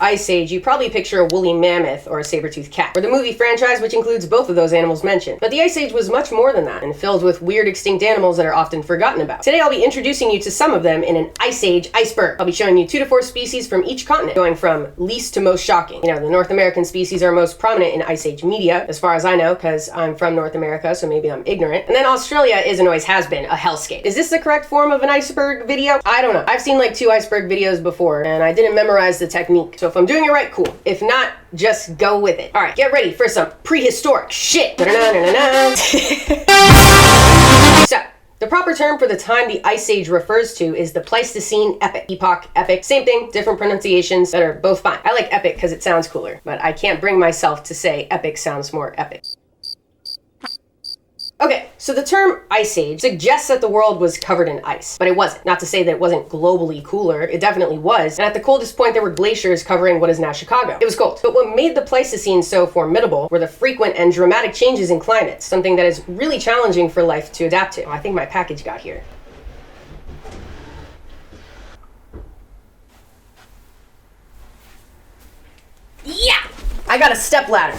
Ice Age, you probably picture a woolly mammoth or a saber-toothed cat, or the movie franchise, which includes both of those animals mentioned. But the Ice Age was much more than that, and filled with weird extinct animals that are often forgotten about. Today I'll be introducing you to some of them in an Ice Age iceberg. I'll be showing you 2 to 4 species from each continent, going from least to most shocking. You know, the North American species are most prominent in Ice Age media, as far as I know, because I'm from North America, so maybe I'm ignorant. And then Australia is and always has been a hellscape. Is this the correct form of an iceberg video? I don't know. I've seen like 2 iceberg videos before, and I didn't memorize the technique. So if I'm doing it right, cool. If not, just go with it. All right, get ready for some prehistoric shit. So, the proper term for the time the Ice Age refers to is the Pleistocene epoch. Epoch, epic, same thing, different pronunciations that are both fine. I like epic because it sounds cooler, but I can't bring myself to say epic sounds more epic. Okay, so the term Ice Age suggests that the world was covered in ice, but it wasn't. Not to say that it wasn't globally cooler, it definitely was, and at the coldest point there were glaciers covering what is now Chicago. It was cold. But what made the Pleistocene so formidable were the frequent and dramatic changes in climate, something that is really challenging for life to adapt to. Oh, I think my package got here. Yeah! I got a stepladder.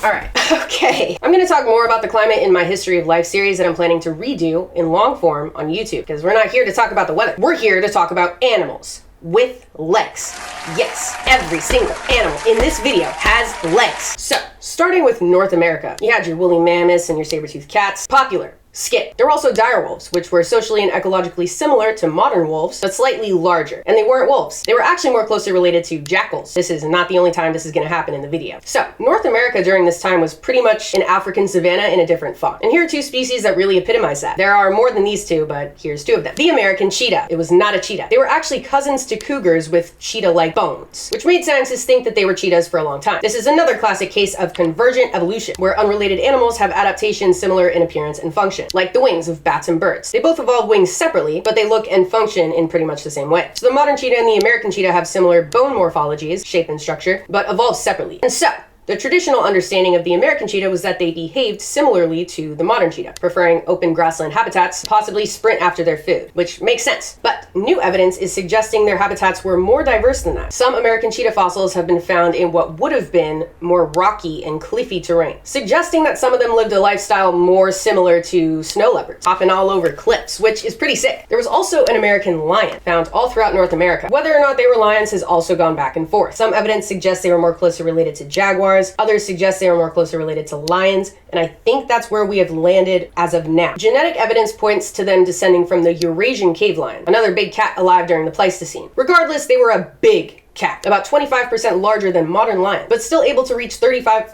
All right, okay. I'm gonna talk more about the climate in my History of Life series that I'm planning to redo in long form on YouTube, because we're not here to talk about the weather. We're here to talk about animals with legs. Yes, every single animal in this video has legs. So, starting with North America, you had your woolly mammoths and your saber-toothed cats. Popular. Skip. There were also direwolves, which were socially and ecologically similar to modern wolves, but slightly larger. And they weren't wolves. They were actually more closely related to jackals. This is not the only time this is going to happen in the video. So, North America during this time was pretty much an African savanna in a different font. And here are 2 species that really epitomize that. There are more than these 2, but here's 2 of them. The American cheetah. It was not a cheetah. They were actually cousins to cougars with cheetah-like bones, which made scientists think that they were cheetahs for a long time. This is another classic case of convergent evolution, where unrelated animals have adaptations similar in appearance and function, like the wings of bats and birds. They both evolved wings separately, but they look and function in pretty much the same way. So the modern cheetah and the American cheetah have similar bone morphologies, shape and structure, but evolved separately. And so, the traditional understanding of the American cheetah was that they behaved similarly to the modern cheetah, preferring open grassland habitats, possibly sprint after their food, which makes sense. But new evidence is suggesting their habitats were more diverse than that. Some American cheetah fossils have been found in what would have been more rocky and cliffy terrain, suggesting that some of them lived a lifestyle more similar to snow leopards, hopping all over cliffs, which is pretty sick. There was also an American lion found all throughout North America. Whether or not they were lions has also gone back and forth. Some evidence suggests they were more closely related to jaguars. Others suggest they are more closely related to lions, and I think that's where we have landed as of now. Genetic evidence points to them descending from the Eurasian cave lion, another big cat alive during the Pleistocene. Regardless, they were a big cat, about 25% larger than modern lions, but still able to reach 30 miles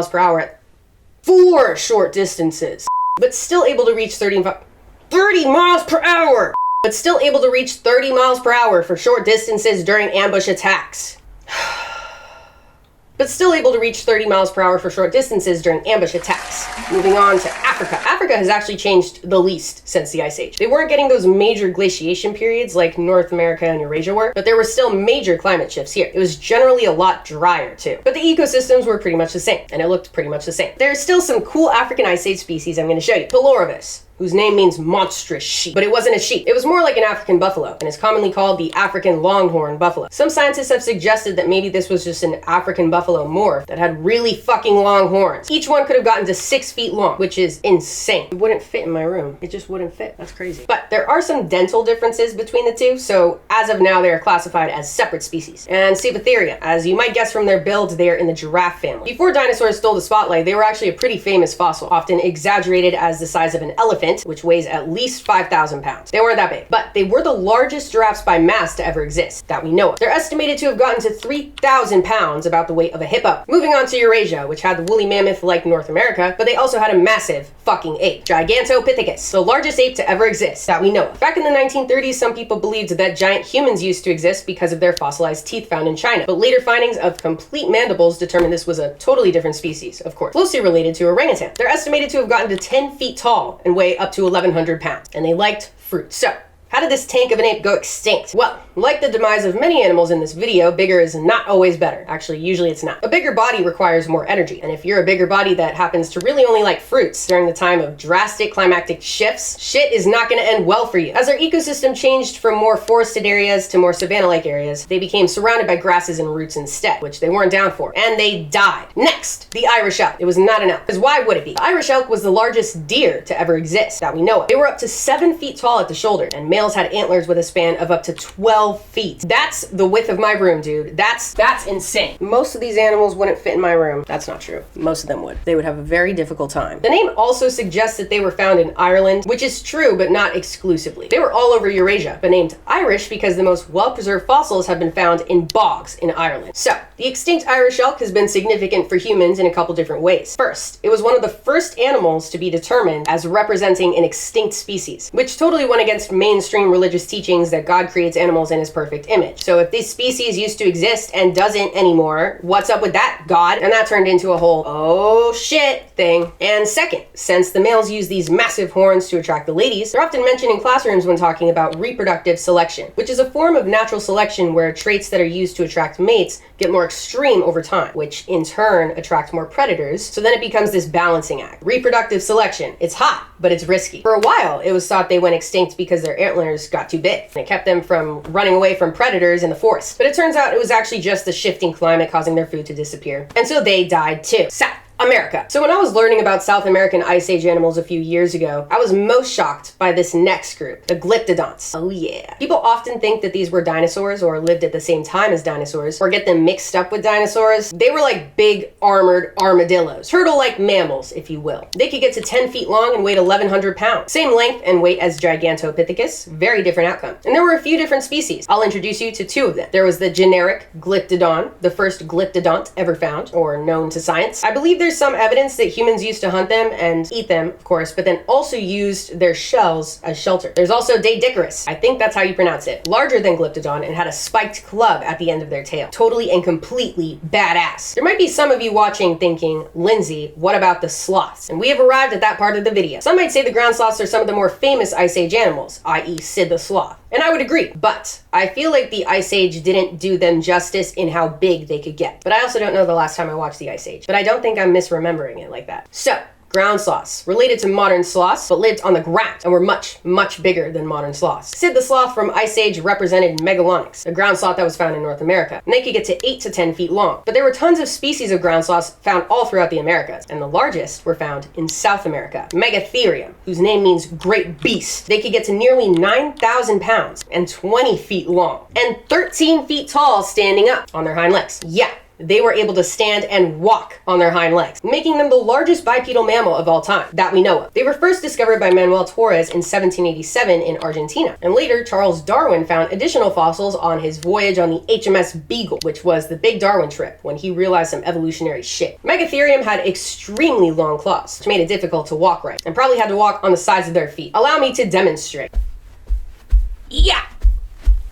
per hour for short distances. But still able to reach 30 miles per hour! But still able to reach 30 miles per hour for short distances during ambush attacks. But still able to reach 30 miles per hour for short distances during ambush attacks. Moving on to Africa. Africa has actually changed the least since the Ice Age. They weren't getting those major glaciation periods like North America and Eurasia were, but there were still major climate shifts here. It was generally a lot drier too. But the ecosystems were pretty much the same, and it looked pretty much the same. There's still some cool African Ice Age species I'm going to show you. Pelorivus, whose name means monstrous sheep. But it wasn't a sheep. It was more like an African buffalo, and is commonly called the African longhorn buffalo. Some scientists have suggested that maybe this was just an African buffalo morph that had really fucking long horns. Each one could have gotten to 6 feet long, which is insane. It wouldn't fit in my room. It just wouldn't fit. That's crazy. But there are some dental differences between the 2, so as of now, they are classified as separate species. And Cephalotheria, as you might guess from their build, they are in the giraffe family. Before dinosaurs stole the spotlight, they were actually a pretty famous fossil, often exaggerated as the size of an elephant, which weighs at least 5,000 pounds. They weren't that big, but they were the largest giraffes by mass to ever exist, that we know of. They're estimated to have gotten to 3,000 pounds, about the weight of a hippo. Moving on to Eurasia, which had the woolly mammoth like North America, but they also had a massive fucking ape, Gigantopithecus, the largest ape to ever exist, that we know of. Back in the 1930s, some people believed that giant humans used to exist because of their fossilized teeth found in China, but later findings of complete mandibles determined this was a totally different species, of course, closely related to orangutan. They're estimated to have gotten to 10 feet tall and weigh up to 1,100 pounds, and they liked fruit. So, How did this tank of an ape go extinct? Well, like the demise of many animals in this video, bigger is not always better. Actually, usually it's not. A bigger body requires more energy, and if you're a bigger body that happens to really only like fruits during the time of drastic climactic shifts, shit is not going to end well for you. As our ecosystem changed from more forested areas to more savanna-like areas, they became surrounded by grasses and roots instead, which they weren't down for, and they died. Next, the Irish elk. It was not an elk, because why would it be? The Irish elk was the largest deer to ever exist that we know of. They were up to 7 feet tall at the shoulder, and males had antlers with a span of up to 12 feet. That's the width of my room, dude. That's insane. Most of these animals wouldn't fit in my room. That's not true. Most of them would. They would have a very difficult time. The name also suggests that they were found in Ireland, which is true, but not exclusively. They were all over Eurasia, but named Irish because the most well-preserved fossils have been found in bogs in Ireland. So, the extinct Irish elk has been significant for humans in a couple different ways. First, it was one of the first animals to be determined as representing an extinct species, which totally went against mainstream religious teachings that God creates animals in his perfect image. So if this species used to exist and doesn't anymore, what's up with that, God? And that turned into a whole, oh shit thing. And second, since the males use these massive horns to attract the ladies, they're often mentioned in classrooms when talking about reproductive selection, which is a form of natural selection where traits that are used to attract mates get more extreme over time, which in turn attract more predators, so then it becomes this balancing act. Reproductive selection, it's hot, but it's risky. For a while, it was thought they went extinct because their antlers got too big, and it kept them from running away from predators in the forest. But it turns out it was actually just the shifting climate causing their food to disappear. And so they died too. South America. So when I was learning about South American Ice Age animals a few years ago, I was most shocked by this next group, the glyptodonts. Oh yeah. People often think that these were dinosaurs or lived at the same time as dinosaurs, or get them mixed up with dinosaurs. They were like big armored armadillos, turtle-like mammals, if you will. They could get to 10 feet long and weighed 1,100 pounds. Same length and weight as Gigantopithecus, very different outcome. And there were a few different species. I'll introduce you to 2 of them. There was the generic glyptodon, the first glyptodont ever found, or known to science. I believe there's some evidence that humans used to hunt them and eat them, of course, but then also used their shells as shelter. There's also Deidicarus, I think that's how you pronounce it, larger than Glyptodon and had a spiked club at the end of their tail. Totally and completely badass. There might be some of you watching thinking, Lindsay, what about the sloths? And we have arrived at that part of the video. Some might say the ground sloths are some of the more famous Ice Age animals, i.e. Sid the Sloth. And I would agree, but I feel like the Ice Age didn't do them justice in how big they could get. But I also don't know the last time I watched the Ice Age, but I don't think I'm misremembering it like that. So, ground sloths, related to modern sloths, but lived on the ground and were much, much bigger than modern sloths. Sid the Sloth from Ice Age represented Megalonyx, a ground sloth that was found in North America, and they could get to 8 to 10 feet long. But there were tons of species of ground sloths found all throughout the Americas, and the largest were found in South America. Megatherium, whose name means great beast. They could get to nearly 9,000 pounds and 20 feet long, and 13 feet tall standing up on their hind legs. Yeah. They were able to stand and walk on their hind legs, making them the largest bipedal mammal of all time that we know of. They were first discovered by Manuel Torres in 1787 in Argentina, and later Charles Darwin found additional fossils on his voyage on the HMS Beagle, which was the big Darwin trip when he realized some evolutionary shit. Megatherium had extremely long claws, which made it difficult to walk right, and probably had to walk on the sides of their feet. Allow me to demonstrate. Yeah!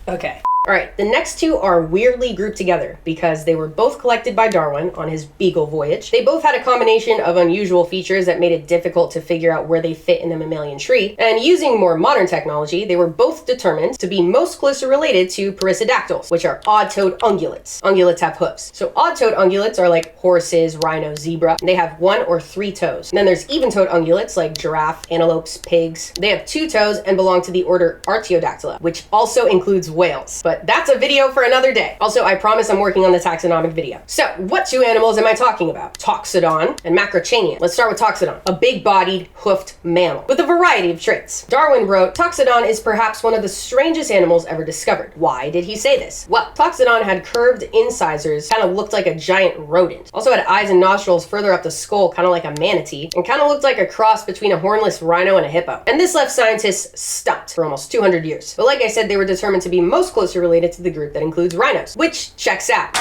Okay. Alright, the next 2 are weirdly grouped together because they were both collected by Darwin on his Beagle voyage. They both had a combination of unusual features that made it difficult to figure out where they fit in the mammalian tree, and using more modern technology, they were both determined to be most closely related to perissodactyls, which are odd-toed ungulates. Ungulates have hooves. So odd-toed ungulates are like horses, rhino, zebra, and they have 1 or 3 toes. And then there's even-toed ungulates like giraffe, antelopes, pigs. They have 2 toes and belong to the order Artiodactyla, which also includes whales. But that's a video for another day. Also, I promise I'm working on the taxonomic video. So, what 2 animals am I talking about? Toxodon and Macrauchenia. Let's start with Toxodon, a big-bodied, hoofed mammal with a variety of traits. Darwin wrote, Toxodon is perhaps one of the strangest animals ever discovered. Why did he say this? Well, Toxodon had curved incisors, kind of looked like a giant rodent. Also had eyes and nostrils further up the skull, kind of like a manatee, and kind of looked like a cross between a hornless rhino and a hippo. And this left scientists stumped for almost 200 years. But like I said, they were determined to be most closely related to the group that includes rhinos, which checks out.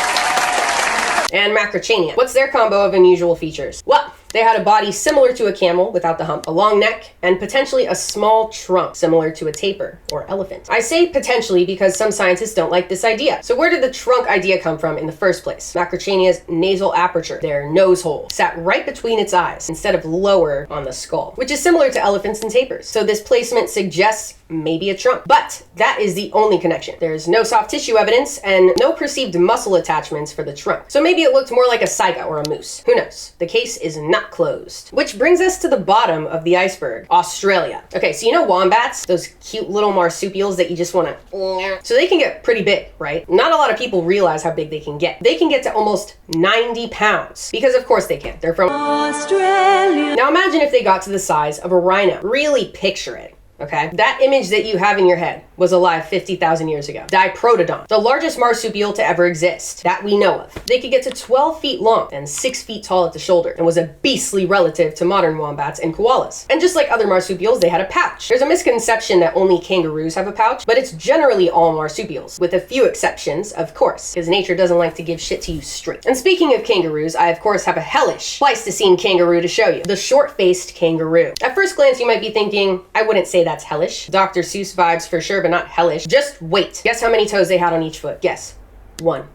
And Macrauchenia. What's their combo of unusual features? Well, They had a body similar to a camel without the hump, a long neck, and potentially a small trunk similar to a tapir or elephant. I say potentially because some scientists don't like this idea. So where did the trunk idea come from in the first place? Macrauchenia's nasal aperture, their nose hole, sat right between its eyes instead of lower on the skull, which is similar to elephants and tapirs. So this placement suggests maybe a trunk. But that is the only connection. There's no soft tissue evidence and no perceived muscle attachments for the trunk. So maybe it looked more like a saiga or a moose. Who knows? The case is not closed. Which brings us to the bottom of the iceberg, Australia. Okay, so you know wombats, those cute little marsupials that you just want to... So they can get pretty big, right? Not a lot of people realize how big they can get. They can get to almost 90 pounds. Because of course they can. They're from Australia. Now imagine if they got to the size of a rhino. Really picture it. Okay? That image that you have in your head was alive 50,000 years ago. Diprotodon, the largest marsupial to ever exist that we know of. They could get to 12 feet long and 6 feet tall at the shoulder and was a beastly relative to modern wombats and koalas. And just like other marsupials, they had a pouch. There's a misconception that only kangaroos have a pouch, but it's generally all marsupials, with a few exceptions, of course, because nature doesn't like to give shit to you straight. And speaking of kangaroos, I of course have a hellish Pleistocene kangaroo to show you, the short-faced kangaroo. At first glance, you might be thinking, I wouldn't say that's hellish. Dr. Seuss vibes for sure, but not hellish. Just wait. Guess how many toes they had on each foot? Guess. 1.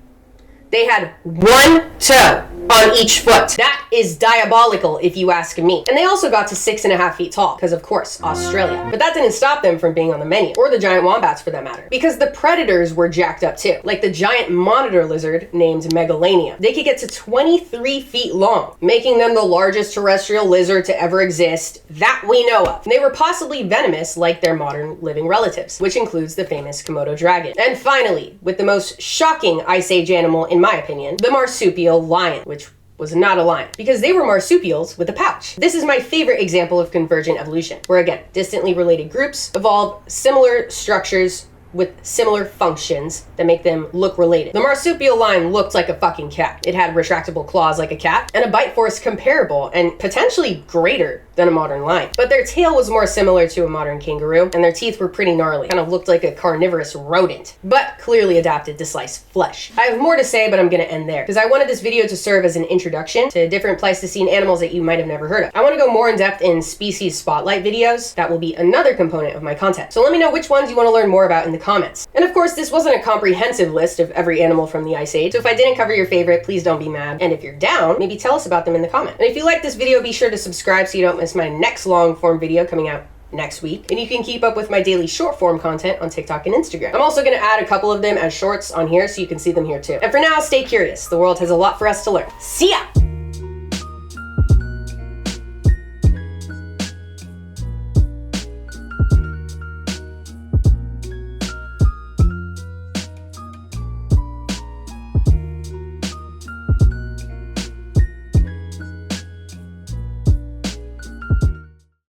They had 1 toe on each foot. That is diabolical if you ask me. And they also got to 6.5 feet tall, because of course, Australia. But that didn't stop them from being on the menu, or the giant wombats for that matter, because the predators were jacked up too, like the giant monitor lizard named Megalania. They could get to 23 feet long, making them the largest terrestrial lizard to ever exist that we know of. And they were possibly venomous like their modern living relatives, which includes the famous Komodo dragon. And finally, with the most shocking Ice Age animal in my opinion, the marsupial lion, which was not a lion, because they were marsupials with a pouch. This is my favorite example of convergent evolution, where again, distantly related groups evolve similar structures with similar functions that make them look related. The marsupial lion looked like a fucking cat. It had retractable claws like a cat, and a bite force comparable and potentially greater than a modern lion. But their tail was more similar to a modern kangaroo, and their teeth were pretty gnarly. Kind of looked like a carnivorous rodent, but clearly adapted to slice flesh. I have more to say, but I'm gonna end there, because I wanted this video to serve as an introduction to different Pleistocene animals that you might have never heard of. I want to go more in depth in species spotlight videos. That will be another component of my content. So let me know which ones you want to learn more about in the comments. And of course, this wasn't a comprehensive list of every animal from the Ice Age, so if I didn't cover your favorite, please don't be mad. And if you're down, maybe tell us about them in the comment. And if you like this video, be sure to subscribe so you don't miss my next long form video coming out next week. And you can keep up with my daily short form content on TikTok and Instagram. I'm also going to add a couple of them as shorts on here so you can see them here too. And for now, stay curious. The world has a lot for us to learn. See ya!